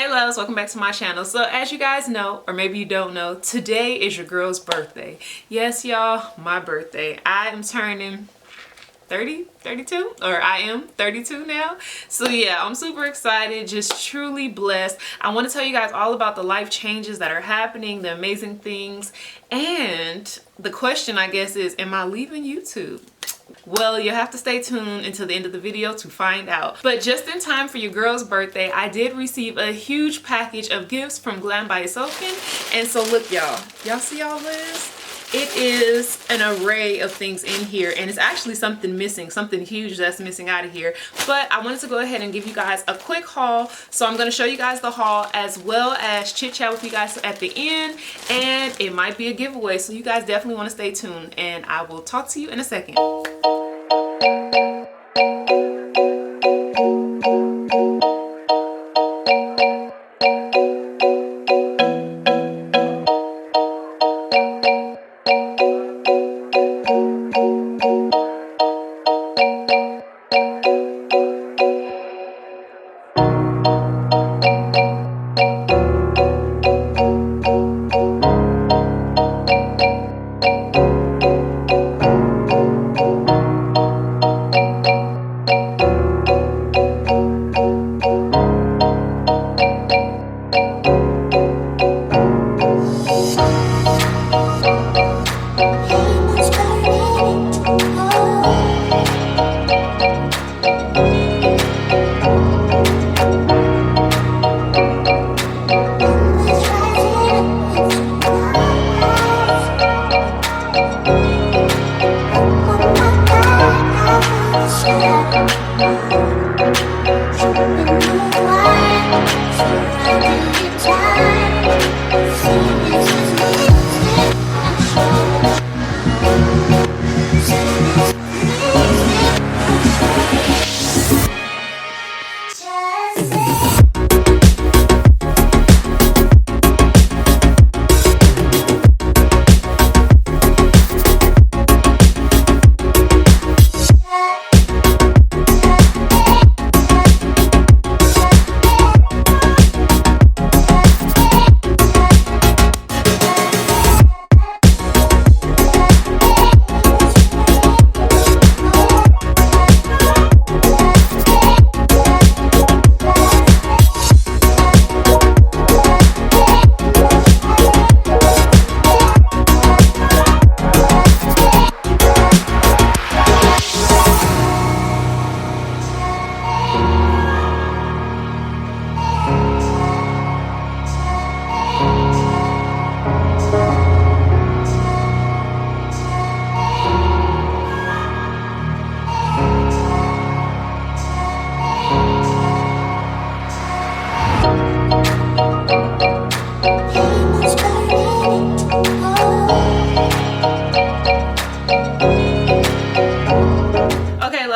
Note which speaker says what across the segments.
Speaker 1: Hey loves, welcome back to my channel. So as you guys know, or maybe you don't know, today is your girl's birthday. Yes y'all, my birthday. I am turning 32, or I am 32 now. So yeah, I'm super excited, just truly blessed. I want to tell you guys all about the life changes that are happening, the amazing things, and the question I guess is, am I leaving YouTube? Well, you'll have to stay tuned until the end of the video to find out. But just in time for your girl's birthday, I did receive a huge package of gifts from Glam by ISOKEN. And so look y'all see all this? It is an array of things in here, and it's actually something missing, something huge that's missing out of here. But I wanted to go ahead and give you guys a quick haul. So I'm going to show you guys the haul as well as chit chat with you guys at the end, and it might be a giveaway. So you guys definitely want to stay tuned, and I will talk to you in a second.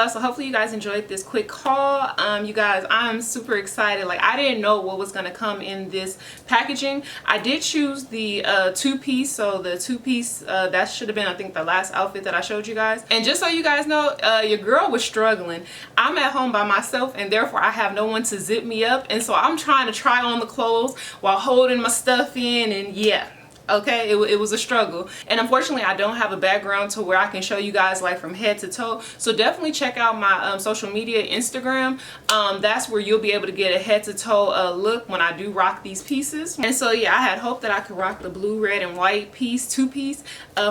Speaker 1: So hopefully you guys enjoyed this quick haul. You guys, I'm super excited. Like, I didn't know what was going to come in this packaging. I did choose the two-piece. So the two-piece, that should have been, I think, the last outfit that I showed you guys. And just so you guys know, your girl was struggling. I'm at home by myself, and therefore I have no one to zip me up. And so I'm trying to try on the clothes while holding my stuff in, and yeah. Okay, it was a struggle, and unfortunately I don't have a background to where I can show you guys like from head to toe. So definitely check out my social media, Instagram. That's where you'll be able to get a head to toe look when I do rock these pieces. And so yeah, I had hoped that I could rock the blue, red, and white two-piece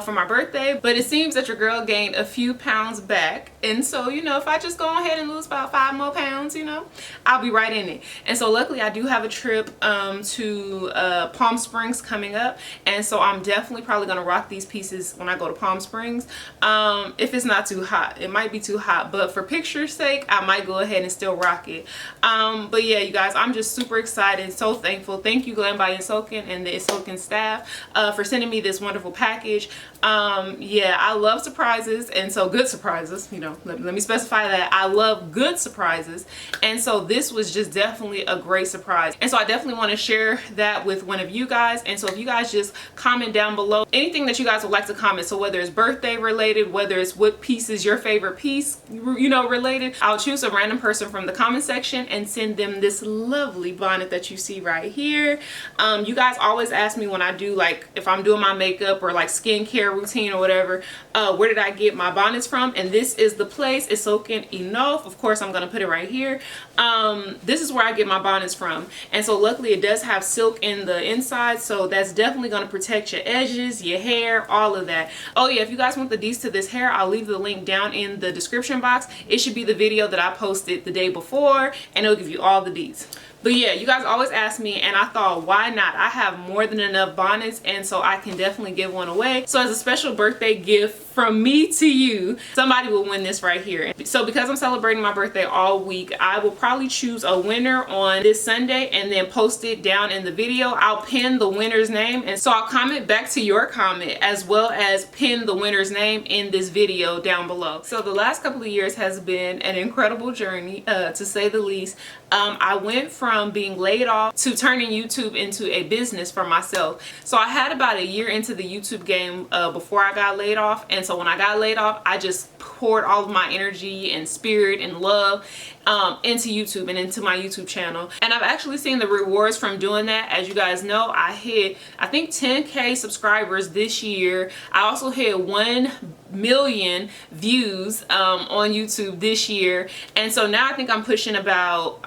Speaker 1: for my birthday, but it seems that your girl gained a few pounds back. And so, you know, if I just go ahead and lose about 5 more pounds, you know, I'll be right in it. And so luckily I do have a trip to Palm Springs coming up. And so I'm definitely probably going to rock these pieces when I go to Palm Springs. If it's not too hot. It might be too hot, but for picture's sake, I might go ahead and still rock it. But yeah, you guys, I'm just super excited, so thankful. Thank you, Glam by ISOKEN and the ISOKEN staff for sending me this wonderful package. Yeah, I love surprises, and so good surprises, you know, let me specify that. I love good surprises, and so this was just definitely a great surprise. And so I definitely want to share that with one of you guys. And so if you guys just comment down below anything that you guys would like to comment. So whether it's birthday related, whether it's what piece is your favorite piece, you know, related, I'll choose a random person from the comment section and send them this lovely bonnet that you see right here. You guys always ask me when I do, like, if I'm doing my makeup or like skincare routine or whatever, where did I get my bonnets from? And this is the place, ISOKEN ENOFE. Of course, I'm gonna put it right here. This is where I get my bonnets from, and so luckily it does have silk in the inside, so that's definitely going to protect your edges, your hair, all of that. Oh yeah, if you guys want the deets to this hair, I'll leave the link down in the description box. It should be the video that I posted the day before, and it'll give you all the deets. But yeah, you guys always ask me, and I thought, why not? I have more than enough bonnets, and so I can definitely give one away. So as a special birthday gift from me to you, somebody will win this right here. So because I'm celebrating my birthday all week, I will probably choose a winner on this Sunday and then post it down in the video. I'll pin the winner's name, and so I'll comment back to your comment as well as pin the winner's name in this video down below. So the last couple of years has been an incredible journey, to say the least. I went from being laid off to turning YouTube into a business for myself. So I had about a year into the YouTube game before I got laid off, and so when I got laid off, I just poured all of my energy and spirit and love into YouTube and into my YouTube channel, and I've actually seen the rewards from doing that. As you guys know, I hit, I think, 10K subscribers this year. I also hit 1 million views on YouTube this year, and so now I think I'm pushing about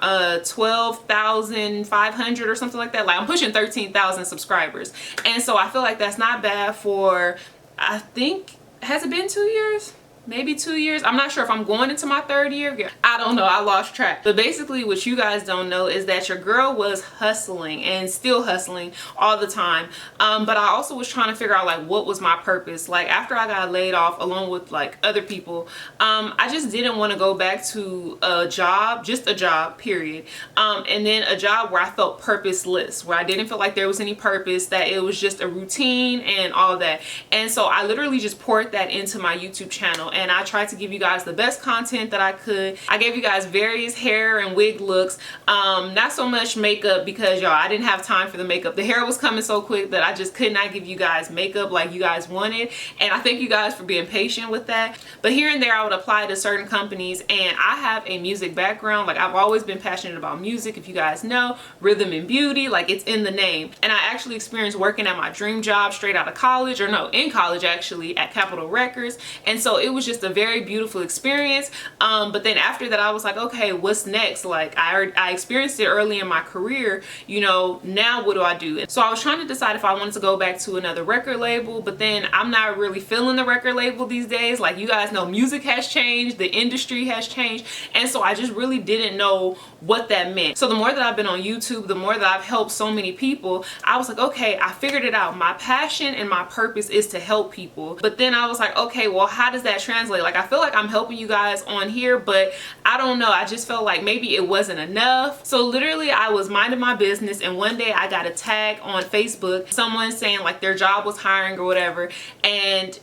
Speaker 1: 12,500 or something like that. Like, I'm pushing 13,000 subscribers, and so I feel like that's not bad for, I think, has it been 2 years? Maybe 2 years. I'm not sure if I'm going into my 3rd year. I don't know, I lost track. But basically what you guys don't know is that your girl was hustling and still hustling all the time. But I also was trying to figure out, like, what was my purpose. Like, after I got laid off along with like other people, I just didn't want to go back to a job, just a job, period. And then a job where I felt purposeless, where I didn't feel like there was any purpose, that it was just a routine and all that. And so I literally just poured that into my YouTube channel, and I tried to give you guys the best content that I could. I gave you guys various hair and wig looks, not so much makeup, because y'all, I didn't have time for the makeup. The hair was coming so quick that I just could not give you guys makeup like you guys wanted, and I thank you guys for being patient with that. But here and there I would apply to certain companies, and I have a music background. Like, I've always been passionate about music. If you guys know, RhythmNBeauty, like, it's in the name. And I actually experienced working at my dream job straight out of college, or no, in college actually, at Capitol Records, and so it was just a very beautiful experience. But then after that I was like, okay, what's next? Like, I experienced it early in my career, you know, now what do I do? So I was trying to decide if I wanted to go back to another record label, but then I'm not really feeling the record label these days. Like, you guys know, music has changed, the industry has changed, and so I just really didn't know what that meant. So the more that I've been on YouTube, the more that I've helped so many people, I was like, okay, I figured it out. My passion and my purpose is to help people. But then I was like, okay, well, how does that translate? Like, I feel like I'm helping you guys on here, but I don't know, I just felt like maybe it wasn't enough. So literally I was minding my business, and one day I got a tag on Facebook, someone saying like their job was hiring or whatever, and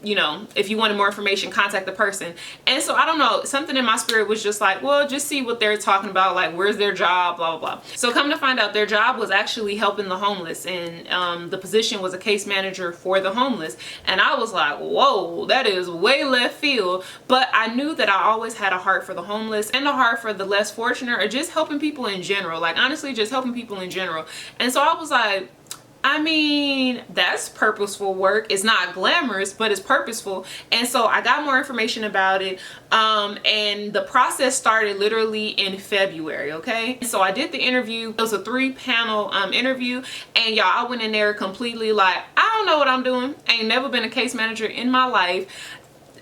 Speaker 1: you know, if you wanted more information, contact the person. And so I don't know, something in my spirit was just like, well, just see what they're talking about, like, where's their job, blah blah blah. So come to find out, their job was actually helping the homeless, and the position was a case manager for the homeless. And I was like, whoa, that is way left field. But I knew that I always had a heart for the homeless and a heart for the less fortunate, or just helping people in general. Like, honestly, just helping people in general. And so I was like, I mean, that's purposeful work. It's not glamorous, but it's purposeful. And so I got more information about it, and the process started literally in February. Okay, so I did the interview. It was a 3-panel interview, and y'all, I went in there completely like, I don't know what I'm doing. I ain't never been a case manager in my life.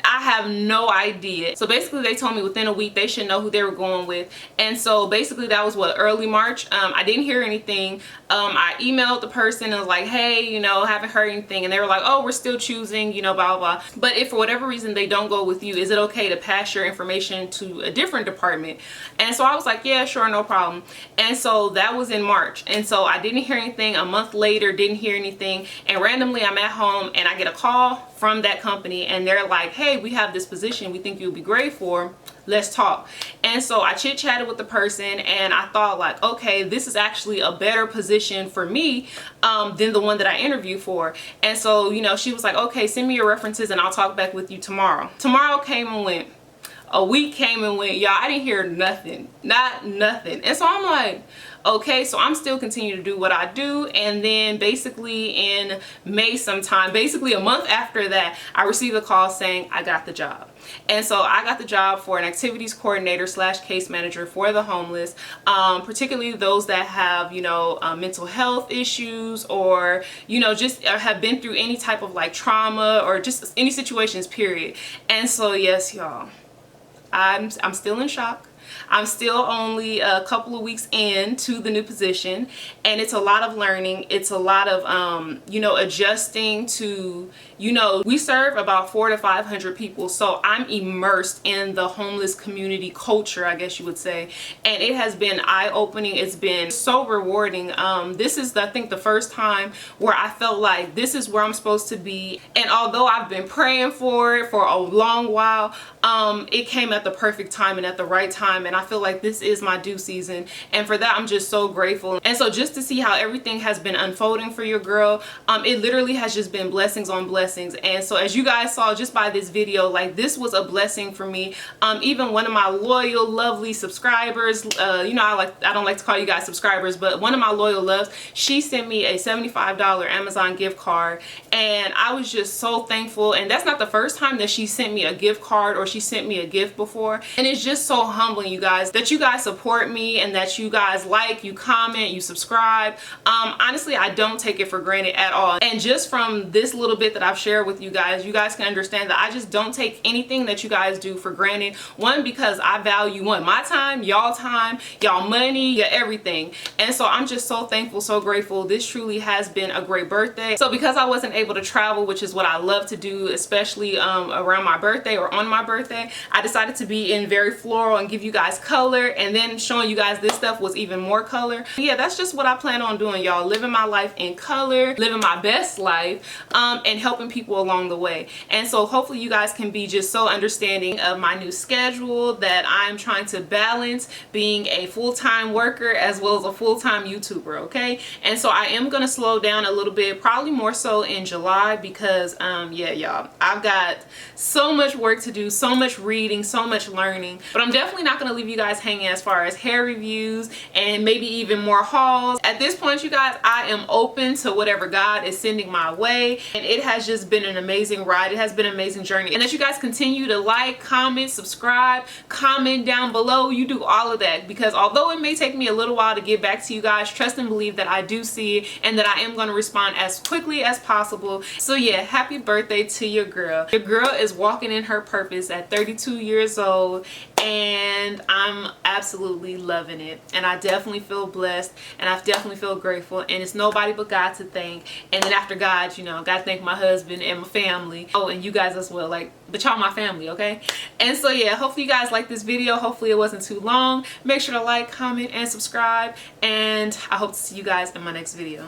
Speaker 1: I have no idea. So basically they told me within a week they should know who they were going with. And so basically that was what, early March. I didn't hear anything. I emailed the person and was like, hey, you know, haven't heard anything. And they were like, oh, we're still choosing, you know, blah, blah, blah. But if for whatever reason they don't go with you, is it okay to pass your information to a different department? And so I was like, yeah, sure, no problem. And so that was in March. And so I didn't hear anything. A month later, didn't hear anything. And randomly I'm at home and I get a call from that company, and they're like, hey, we have this position we think you'll be great for, let's talk. And so I chit chatted with the person, and I thought like, okay, this is actually a better position for me than the one that I interviewed for. And so, you know, she was like, okay, send me your references and I'll talk back with you tomorrow. Tomorrow came and went. A week came and went, y'all. I didn't hear nothing, nothing. And so I'm like, okay, so I'm still continuing to do what I do. And then basically in May sometime, basically a month after that, I received a call saying I got the job. And so I got the job for an activities coordinator / case manager for the homeless, particularly those that have, you know, mental health issues, or, you know, just have been through any type of like trauma or just any situations, period. And so yes, y'all, I'm still in shock. I'm still only a couple of weeks into the new position, and it's a lot of learning. It's a lot of, you know, adjusting to, you know, we serve about 400 to 500 people. So I'm immersed in the homeless community culture, I guess you would say. And it has been eye-opening. It's been so rewarding. This is, I think, the first time where I felt like this is where I'm supposed to be. And although I've been praying for it for a long while, it came at the perfect time and at the right time. And I feel like this is my due season, and for that I'm just so grateful. And so just to see how everything has been unfolding for your girl, it literally has just been blessings on blessings. And so as you guys saw just by this video, like, this was a blessing for me. Even one of my loyal lovely subscribers, you know, I don't like to call you guys subscribers, but one of my loyal loves, she sent me a $75 Amazon gift card, and I was just so thankful. And that's not the first time that she sent me a gift card or she sent me a gift before, and it's just so humbling, you guys, that you guys support me and that you guys like, you comment, you subscribe. Honestly, I don't take it for granted at all. And just from this little bit that I've shared with you guys can understand that I just don't take anything that you guys do for granted. One, because I value, one, my time, y'all money, your everything. And so I'm just so thankful, so grateful. This truly has been a great birthday. So because I wasn't able to travel, which is what I love to do, especially around my birthday or on my birthday, I decided to be in very floral and give you guys color, and then showing you guys this stuff was even more color. Yeah, that's just what I plan on doing, y'all. Living my life in color, living my best life, and helping people along the way. And so hopefully you guys can be just so understanding of my new schedule, that I'm trying to balance being a full-time worker as well as a full-time YouTuber, okay? And so I am gonna slow down a little bit, probably more so in July, because yeah, y'all, I've got so much work to do, so much reading, so much learning. But I'm definitely not gonna leave you guys hanging as far as hair reviews and maybe even more hauls. At this point, you guys, I am open to whatever God is sending my way, and it has just been an amazing ride. It has been an amazing journey. And as you guys continue to like, comment, subscribe, comment down below, you do all of that, because although it may take me a little while to get back to you guys, trust and believe that I do see it and that I am going to respond as quickly as possible. So yeah, happy birthday to your girl. Your girl is walking in her purpose at 32 years old, and I'm absolutely loving it. And I definitely feel blessed, and I definitely feel grateful, and it's nobody but God to thank. And then after God, you know, gotta thank my husband and my family. Oh, and you guys as well, like, but y'all my family, okay? And so yeah, hopefully you guys like this video. Hopefully it wasn't too long. Make sure to like, comment, and subscribe, and I hope to see you guys in my next video.